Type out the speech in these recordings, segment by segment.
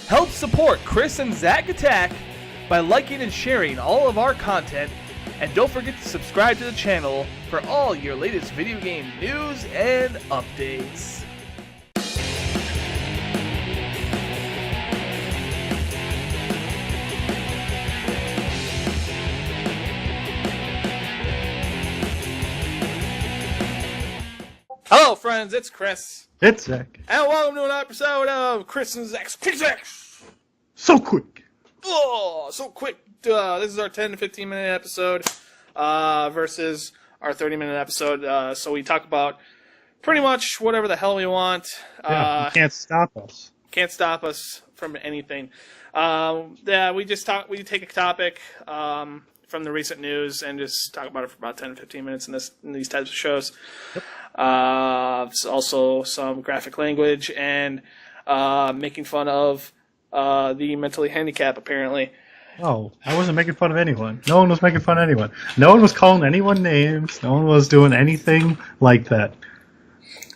Help support Chris and Zach Attack by liking and sharing all of our content, and don't forget to subscribe to the channel for all your latest video game news and updates. Hello friends, it's Chris. It's Zach. And welcome to an episode of Chris and Zach's Quick Zach. So quick. Oh, so quick. This is our 10 to 15 minute episode versus our 30-minute episode. So we talk about pretty much whatever the hell we want. You can't stop us. Can't stop us from anything. We take a topic from the recent news and just talk about it for about 10 to 15 minutes in these types of shows. Yep. Also some graphic language and making fun of the mentally handicapped, apparently. Oh, I wasn't making fun of anyone. No one was making fun of anyone. No one was calling anyone names. No one was doing anything like that.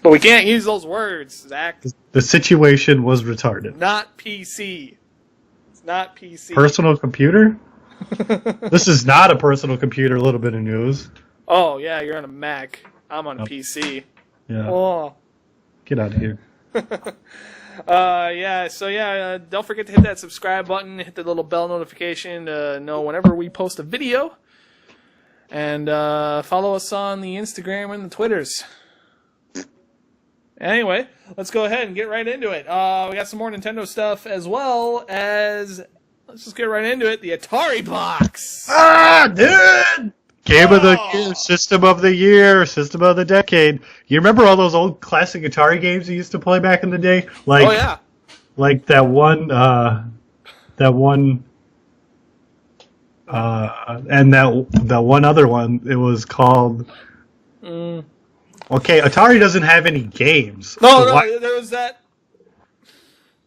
But we can't use those words, Zach. The situation was retarded. Not PC. It's not PC. Personal computer? This is not a personal computer, a little bit of news. Oh, yeah, you're on a Mac. I'm on a PC. Yeah. Oh. Get out of here. Don't forget to hit that subscribe button, hit the little bell notification to know whenever we post a video. And follow us on the Instagram and the Twitters. Anyway, let's go ahead and get right into it. We got some more Nintendo stuff as well as... Let's just get right into it. The Atari Box. Ah, dude! Game of the year, system of the year, system of the decade. You remember all those old classic Atari games you used to play back in the day? Like, oh yeah. Like that one, and that one other one. It was called. Okay, Atari doesn't have any games. No, there was that.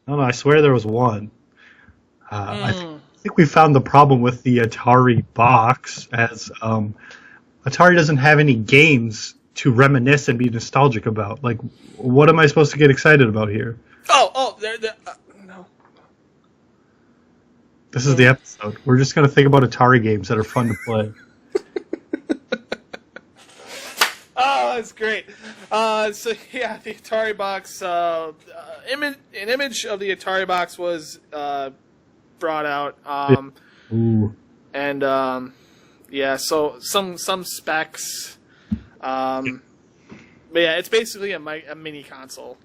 No, I swear there was one. I think we found the problem with the Atari Box, as Atari doesn't have any games to reminisce and be nostalgic about. Like, what am I supposed to get excited about here? No. This is the episode. We're just going to think about Atari games that are fun to play. Oh, that's great. The Atari Box, an image of the Atari Box was brought out, so some specs, but yeah, it's basically a mini console.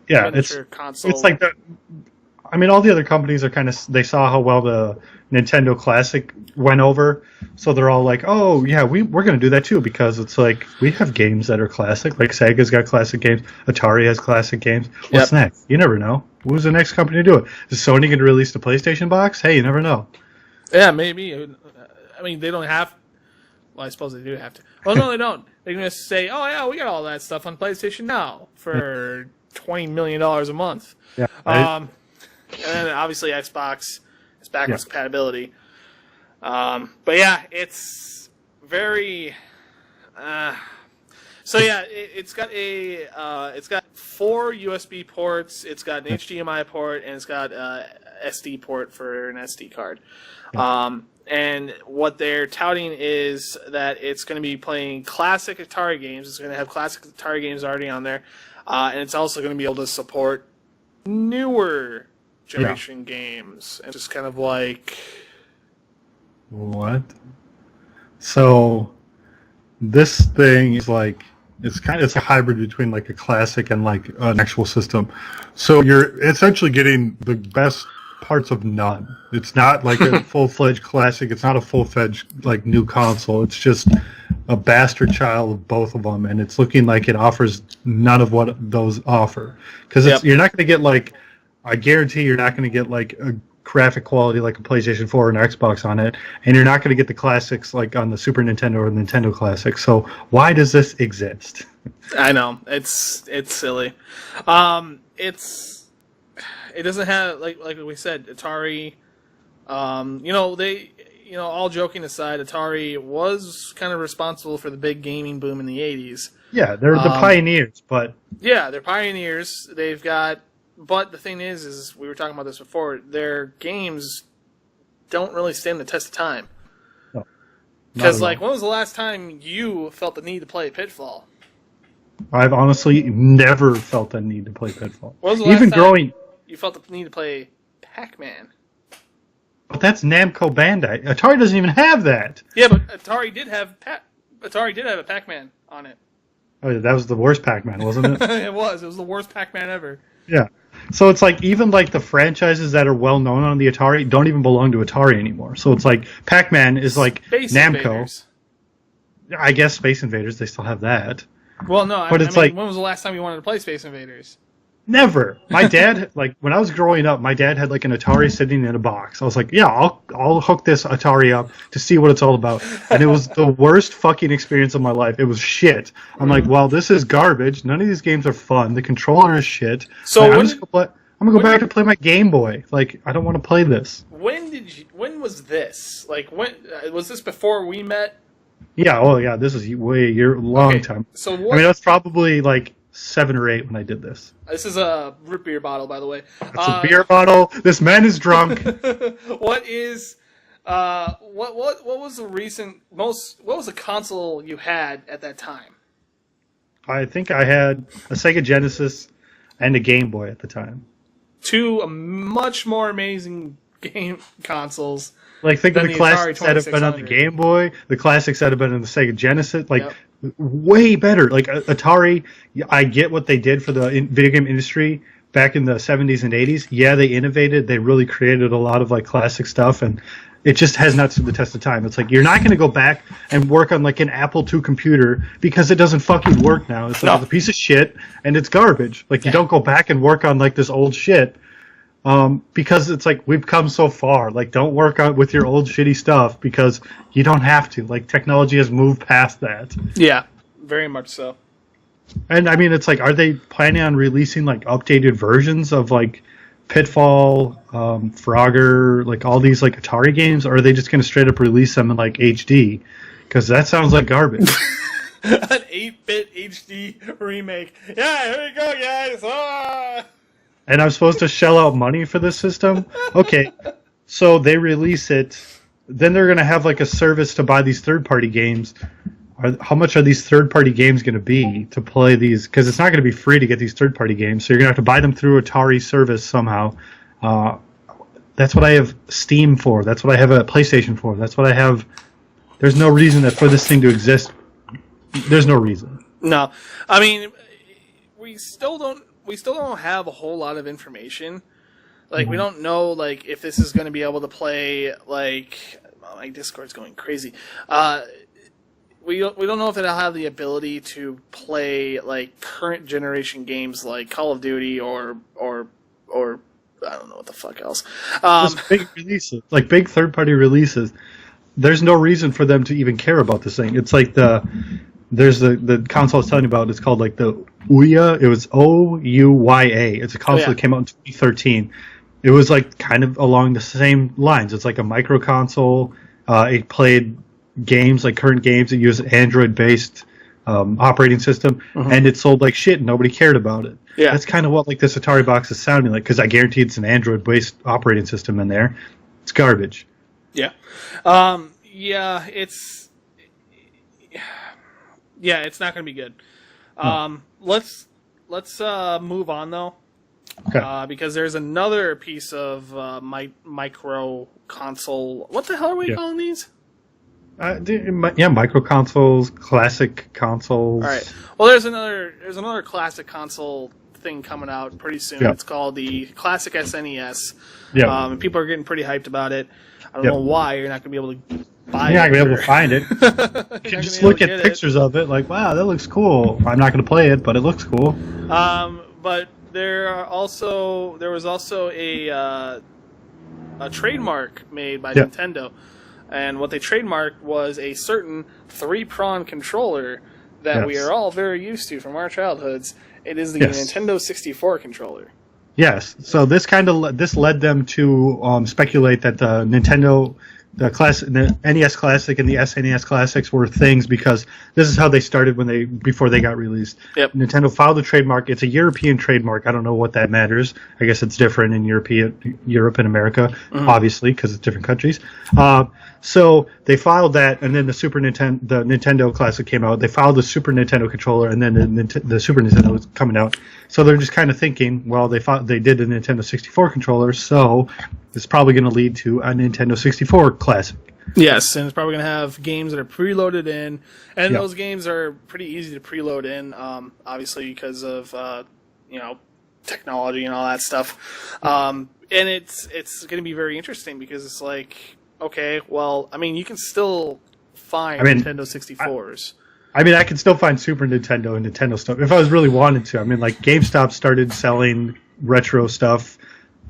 Yeah, console. It's like that. I mean, all the other companies are they saw how well the Nintendo Classic went over, so they're all like, oh yeah, we're going to do that too, because it's like we have games that are classic, like Sega's got classic games, Atari has classic games. What's next? You never know. Who's the next company to do it? Is Sony going to release the PlayStation box? Hey, you never know. Yeah, maybe. I mean, they don't have... Well, I suppose they do have to. Well, no, they don't. They're going to say, oh, yeah, we got all that stuff on PlayStation now for $20 million a month. Yeah. And then, obviously, Xbox is backwards compatibility. But, yeah, it's very... it's got 4 USB ports, it's got an HDMI port, and it's got a SD port for an SD card. Yeah. And what they're touting is that it's going to be playing classic Atari games. It's going to have classic Atari games already on there. And it's also going to be able to support newer generation games. And just kind of like... What? So, this thing is like... It's a hybrid between like a classic and like an actual system. So you're essentially getting the best parts of none. It's not like a full-fledged classic. It's not a full-fledged like new console. It's just a bastard child of both of them, and it's looking like it offers none of what those offer. Because you're not going to get like, I guarantee you're not going to get like a graphic quality like a PlayStation 4 and Xbox on it, and you're not going to get the classics like on the Super Nintendo or the Nintendo Classic. So why does this exist? I know, it's silly. It doesn't have like we said, Atari. All joking aside, Atari was kind of responsible for the big gaming boom in the 80s. Yeah, they're the pioneers, but... Yeah, they're pioneers. They've got But the thing is we were talking about this before. Their games don't really stand the test of time. No, because when was the last time you felt the need to play Pitfall? I've honestly never felt the need to play Pitfall. When was the last time you felt the need to play Pac-Man? But that's Namco Bandai. Atari doesn't even have that. Yeah, but Atari did have a Pac-Man on it. Oh, that was the worst Pac-Man, wasn't it? It was. It was the worst Pac-Man ever. Yeah. So it's like even like the franchises that are well known on the Atari don't even belong to Atari anymore. So it's like Pac-Man is like Space Namco. Invaders. I guess Space Invaders, they still have that. Well, no, but it's like, when was the last time you wanted to play Space Invaders? Never. My dad, like when I was growing up, my dad had like an Atari sitting in a box. I was like, yeah, I'll hook this Atari up to see what it's all about. And it was the worst fucking experience of my life. It was shit. I'm like, well, this is garbage. None of these games are fun. The controller is shit. So like, I'm gonna go back to play my Game Boy. Like, I don't want to play this. When was this? Like, when was this before we met? Yeah. Oh, yeah. This is long time. So that's probably like 7 or 8 when I did this. This is a root beer bottle, by the way. It's a beer bottle. This man is drunk. What was the console you had at that time? I think I had a Sega Genesis and a Game Boy at the time. Two much more amazing game consoles. Like, think of the classics that have been on the Game Boy, the classics that have been on the Sega Genesis. Like, way better. Like, Atari, I get what they did for the video game industry back in the 70s and 80s. Yeah, they innovated. They really created a lot of, like, classic stuff, and it just has not stood the test of time. It's like, you're not going to go back and work on, like, an Apple II computer because it doesn't fucking work now. It's like, it's a piece of shit, and it's garbage. Like, you don't go back and work on, like, this old shit. Because it's like, we've come so far. Like, don't work on with your old shitty stuff because you don't have to. Like, technology has moved past that. Yeah, very much so. And I mean, it's like, are they planning on releasing like updated versions of like Pitfall, Frogger, like all these like Atari games, or are they just going to straight up release them in like HD? Because that sounds like garbage. An 8-bit HD remake. Yeah, here we go, guys. Ah! And I'm supposed to shell out money for this system? Okay, so they release it, then they're going to have like a service to buy these third-party games. How much are these third-party games going to be to play these? Because it's not going to be free to get these third-party games, so you're going to have to buy them through Atari service somehow. That's what I have Steam for. That's what I have a PlayStation for. That's what I have. There's no reason for this thing to exist. There's no reason. No, I mean, we still don't have a whole lot of information. Like, we don't know, like, if this is going to be able to play, like, my Discord's going crazy. We don't know if it'll have the ability to play, like, current generation games like Call of Duty or I don't know what the fuck else. Just big releases, like big third-party releases. There's no reason for them to even care about this thing. It's like there's the console I was telling you about. It's called like the Ouya. It was Ouya. It's a console that came out in 2013. It was like kind of along the same lines. It's like a micro console. It played games like current games. It used an Android-based operating system, and it sold like shit. And nobody cared about it. Yeah, that's kind of what like this Atari box is sounding like. Because I guarantee it's an Android-based operating system in there. It's garbage. Yeah, it's not going to be good. Let's move on though, because there's another piece of micro console. What the hell are we calling these? Micro consoles, classic consoles. All right. Well, there's another classic console thing coming out pretty soon. It's called the Classic SNES. Yeah. And people are getting pretty hyped about it. I don't know why you're not going to be able to buy it. You're not going to be able to find it. You can just look at pictures of it, like, wow, that looks cool. I'm not going to play it, but it looks cool. But there was also a trademark made by Nintendo, and what they trademarked was a certain 3-prong controller that we are all very used to from our childhoods. It is the Nintendo 64 controller. Yes, so this led them to speculate that the Nintendo the NES Classic and the SNES Classics were things because this is how they started before they got released. Yep. Nintendo filed a trademark. It's a European trademark. I don't know what that matters. I guess it's different in Europe and America, obviously, because it's different countries. So they filed that, and then the Nintendo Classic came out. They filed the Super Nintendo controller, and then the Super Nintendo was coming out. So they're just kind of thinking, well, they did the Nintendo 64 controller, so it's probably going to lead to a Nintendo 64 Classic. Yes, and it's probably going to have games that are preloaded in, and those games are pretty easy to preload in, obviously because of technology and all that stuff. And it's going to be very interesting because it's like, okay, well, I mean, you can still find Nintendo 64s. I can still find Super Nintendo and Nintendo stuff if I was really wanted to. I mean, like GameStop started selling retro stuff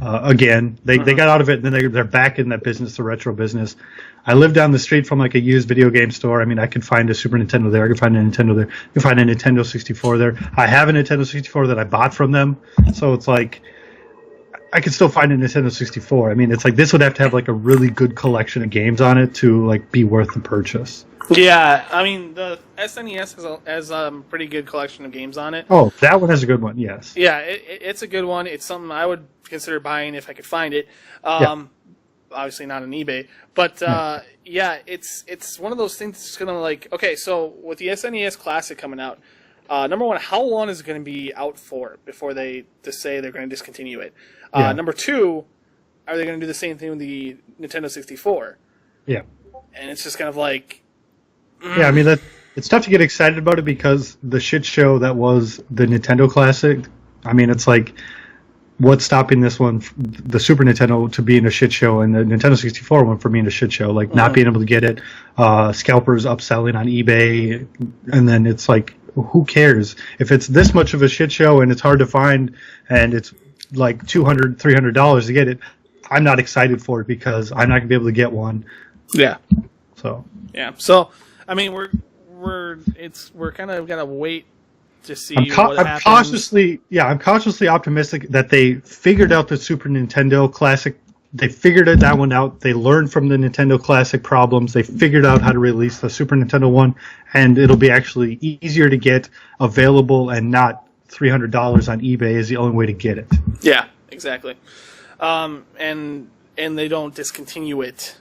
again. They got out of it, and then they're back in that business, the retro business. I live down the street from like a used video game store. I mean, I can find a Super Nintendo there. I can find a Nintendo there. I can find a Nintendo 64 there. I have a Nintendo 64 that I bought from them, so it's like I can still find a Nintendo 64. I mean, it's like this would have to have like a really good collection of games on it to like be worth the purchase. Yeah, I mean, the SNES has a pretty good collection of games on it. Oh, that one has a good one, yes. Yeah, it's a good one. It's something I would consider buying if I could find it. Obviously not on eBay. But, it's one of those things that's going to like, okay, so with the SNES Classic coming out, number one, how long is it going to be out for before they just say they're going to discontinue it? Number two, are they going to do the same thing with the Nintendo 64? Yeah. And it's just kind of like... Yeah, I mean, it's tough to get excited about it because the shit show that was the Nintendo Classic, I mean, it's like, what's stopping this one, the Super Nintendo, to being a shit show, and the Nintendo 64 one for being a shit show? Like, not being able to get it, scalpers upselling on eBay, and then it's like, who cares? If it's this much of a shit show and it's hard to find, and it's like $200, $300 to get it, I'm not excited for it because I'm not going to be able to get one. Yeah. So. Yeah. So, I mean, we're kind of gonna wait to see what happens. I'm cautiously optimistic that they figured out the Super Nintendo Classic. They figured that one out. They learned from the Nintendo Classic problems. They figured out how to release the Super Nintendo one, and it'll be actually easier to get, available, and not $300 on eBay is the only way to get it. Yeah, exactly. And they don't discontinue it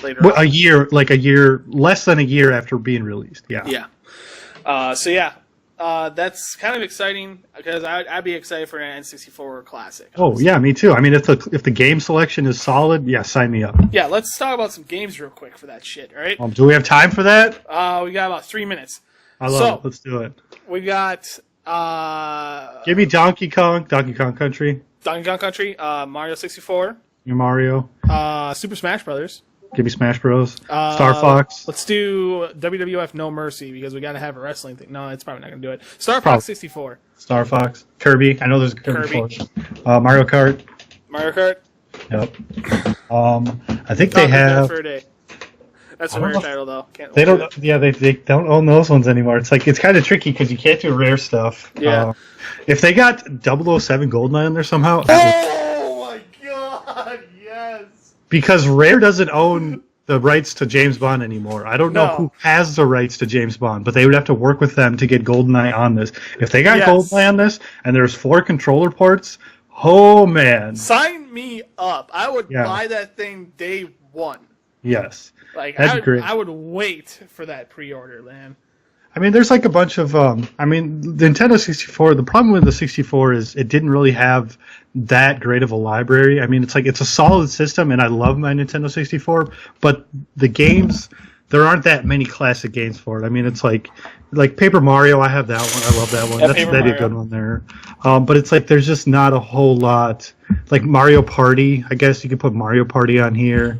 later. Well, a year, less than a year after being released. Yeah. Yeah. That's kind of exciting because I'd be excited for an N64 Classic. Honestly. Oh yeah, me too. I mean, if the game selection is solid, yeah, sign me up. Yeah, let's talk about some games real quick for that shit. All right. Do we have time for that? We got about 3 minutes. I love it. Let's do it. We got. Give me Donkey Kong Country. Donkey Kong Country. Mario 64. Your Mario. Super Smash Brothers. Give me Smash Bros. Star Fox. Let's do WWF No Mercy because we got to have a wrestling thing. No, it's probably not going to do it. Star Fox 64. Star Fox. Kirby. I know there's a Kirby. Mario Kart. Mario Kart. Yep. I think they have. For a day. That's a rare title though. They don't. Yeah, they don't own those ones anymore. It's like it's kind of tricky because you can't do rare stuff. Yeah. If they got 007 GoldenEye in there somehow. Oh my god! Yes. Because Rare doesn't own the rights to James Bond anymore. I don't know who has the rights to James Bond, but they would have to work with them to get GoldenEye on this. If they got GoldenEye on this, and there's 4 controller ports, oh man. Sign me up. I would buy that thing day one. Yes. Like, that'd be great. I would wait for that pre-order, man. I mean, there's like a bunch of, the Nintendo 64, the problem with the 64 is it didn't really have that great of a library. I mean, it's a solid system, and I love my Nintendo 64, but the games, there aren't that many classic games for it. I mean, it's like Paper Mario, I have that one. I love that one. Yeah, that'd be a good one there. But it's like there's just not a whole lot. Like Mario Party, I guess you could put Mario Party on here.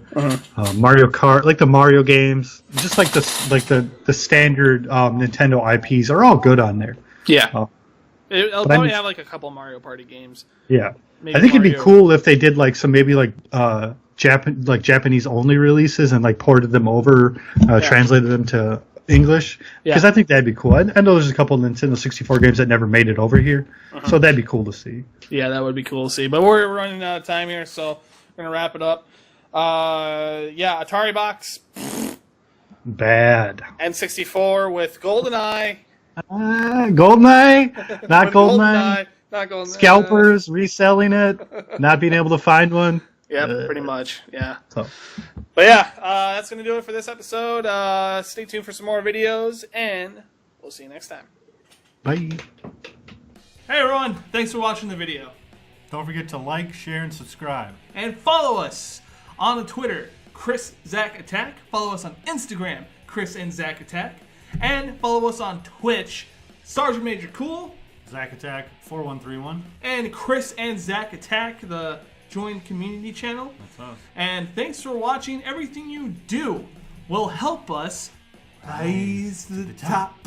Mario Kart, like the Mario games, just like the standard Nintendo IPs are all good on there. Yeah. It'll probably have like a couple Mario Party games. Yeah. I think it'd be cool if they did like some Japanese only releases and like ported them over, translated them to English, because I think that'd be cool. I know there's a couple of Nintendo 64 games that never made it over here, so that'd be cool to see. Yeah, that would be cool to see. But we're running out of time here, so we're gonna wrap it up. Yeah, Atari Box, Bad. N64 with GoldenEye. GoldenEye? Not With GoldenEye? not GoldenEye. Scalpers reselling it, not being able to find one. Yep, pretty much. Yeah. So. But yeah, that's going to do it for this episode. Stay tuned for some more videos, and we'll see you next time. Bye. Hey everyone, thanks for watching the video. Don't forget to like, share, and subscribe. And follow us on the Twitter, ChrisAndZachAttack. Follow us on Instagram, ChrisAndZachAttack. And follow us on Twitch, SgtMajorCool. Zach Attack 4131. And ChrisAndZachAttack, the join community channel. That's us. And thanks for watching. Everything you do will help us rise to the top.